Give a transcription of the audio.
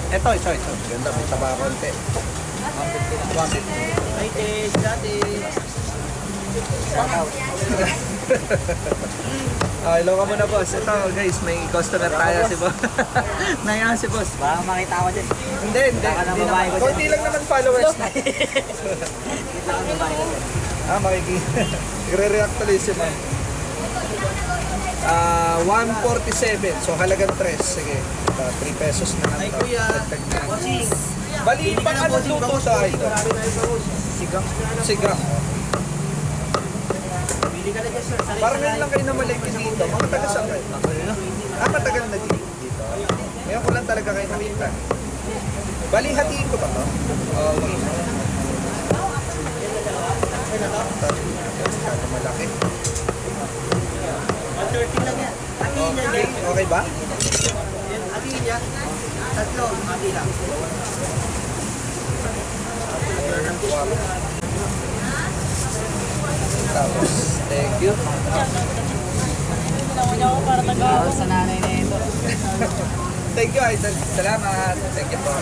Ito. Ganda, may taba konti. 150. Ay, taste dati. Hello ka muna, boss. Ito, guys, may customer tayo si boss. Naiyan si boss. Baka makita ko din. Hindi. Baka nang babae ko dyan. Kunti lang naman followers. Kita ko babae ko din. Makikita. Nagre-react tuloy si ma'am. 147. So, halagang 3. Sige. 3 pesos na lang. Ay, kuya. Dagdag na. Bossing. Bali, pang anong luto tayo? Sigang. Bili ka na dyan, sir. Parang ngayon lang kayo namalengke dito. Mga taga saan kayo? Matagal na dito. Ngayon ko lang talaga kayo nakita. Bali, hatiin ko ba to? Okay. Masyado malaki. 130 lang yan. Atiin niya Okay, dyan. okay ba? Atiin niya. Tatlo. Atiin lang. Tapos, thank you. Sa nanay na ito. Thank you, Idol. Salamat. Thank you po.